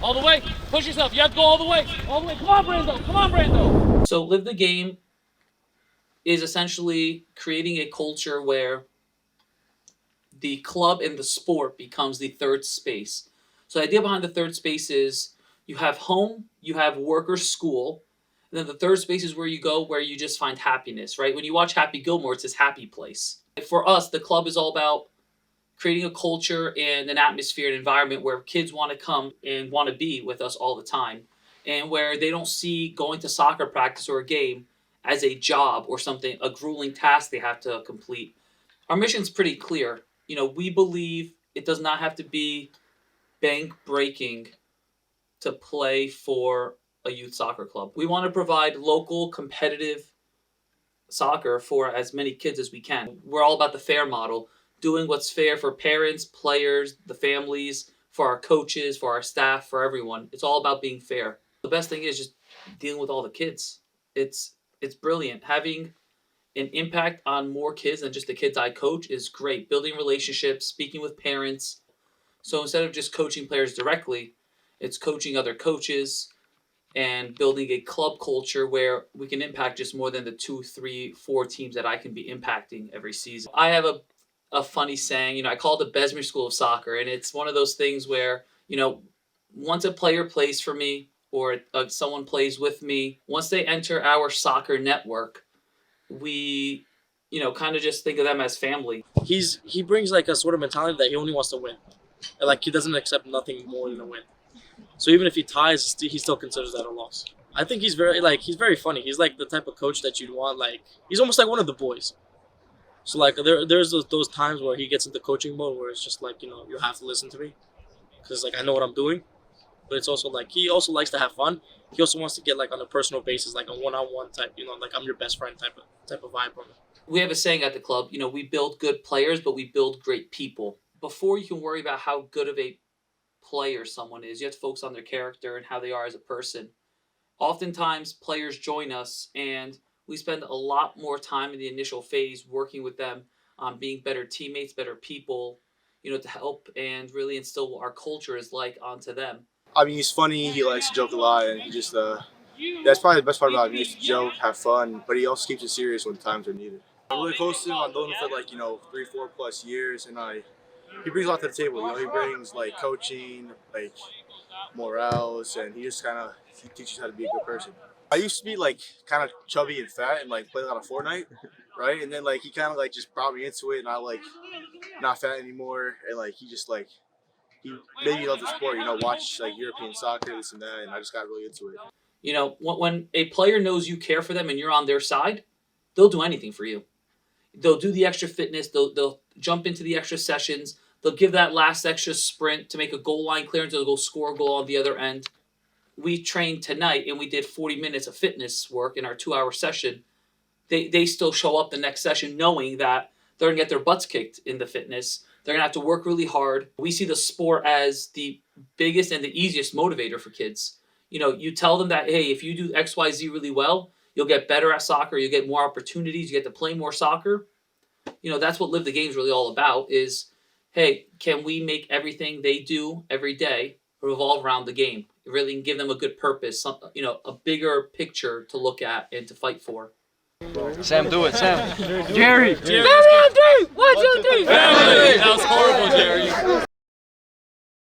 All the way. Push yourself. You have to go all the way. All the way. Come on, Brando. Come on, Brando. So Live the Game is essentially creating a culture where the club and the sport becomes the third space. So the idea behind the third space is you have home, you have work or school, and then the third space is where you go where you just find happiness, right? When you watch Happy Gilmore, it's this happy place. For us, the club is all about creating a culture and an atmosphere, an environment where kids want to come and want to be with us all the time, and where they don't see going to soccer practice or a game as a job or something, a grueling task they have to complete. Our mission's pretty clear. We believe it does not have to be bank breaking to play for a youth soccer club. We want to provide local competitive soccer for as many kids as we can. We're all about the fair model, doing what's fair for parents, players, the families, for our coaches, for our staff, for everyone. It's all about being fair. The best thing is just dealing with all the kids. It's brilliant. Having an impact on more kids than just the kids I coach is great. Building relationships, speaking with parents. So instead of just coaching players directly, it's coaching other coaches and building a club culture where we can impact just more than the 2, 3, 4 teams that I can be impacting every season. I have a funny saying, I call it the Besmir School of Soccer, and it's one of those things where, once a player plays for me or someone plays with me, once they enter our soccer network, we, kind of just think of them as family. He brings like a sort of mentality that he only wants to win. And, like, he doesn't accept nothing more than a win. So even if he ties, he still considers that a loss. I think he's very funny. He's like the type of coach that you'd want. Like, he's almost like one of the boys. So like there's those times where he gets into coaching mode where it's just like, you have to listen to me because like I know what I'm doing. But it's also like he also likes to have fun. He also wants to get like on a personal basis, like a one-on-one type, like I'm your best friend type of vibe from it. We have a saying at the club, we build good players, but we build great people. Before you can worry about how good of a player someone is, you have to focus on their character and how they are as a person. Oftentimes, players join us, and we spend a lot more time in the initial phase working with them on being better teammates, better people, to help and really instill what our culture is like onto them. I mean, he's funny. He likes to joke a lot, and he just that's probably the best part about him. He likes to joke, have fun, but he also keeps it serious when times are needed. I'm really close to him. I've known him for 3, 4 plus years, and he brings a lot to the table. He brings like coaching, like morals, and he teaches how to be a good person. I used to be kind of chubby and fat and play a lot of Fortnite, right? And then he kind of just brought me into it, and I not fat anymore, and he made me love the sport. Watch European soccer, this and that, and I just got really into it. When a player knows you care for them and you're on their side, they'll do anything for you. They'll do the extra fitness. They'll jump into the extra sessions. They'll give that last extra sprint to make a goal line clearance. They'll go score a goal on the other end. We trained tonight and we did 40 minutes of fitness work in our 2-hour session. They still show up the next session knowing that they're going to get their butts kicked in the fitness. They're going to have to work really hard. We see the sport as the biggest and the easiest motivator for kids. You tell them that, hey, if you do X, Y, Z really well, you'll get better at soccer. You'll get more opportunities. You get to play more soccer. That's what Live the Game is really all about is, hey, can we make everything they do every day revolve around the game? Really give them a good purpose, a bigger picture to look at and to fight for. Sam, do it, Sam. Jerry! 1, 2, 3! That was horrible, Jerry.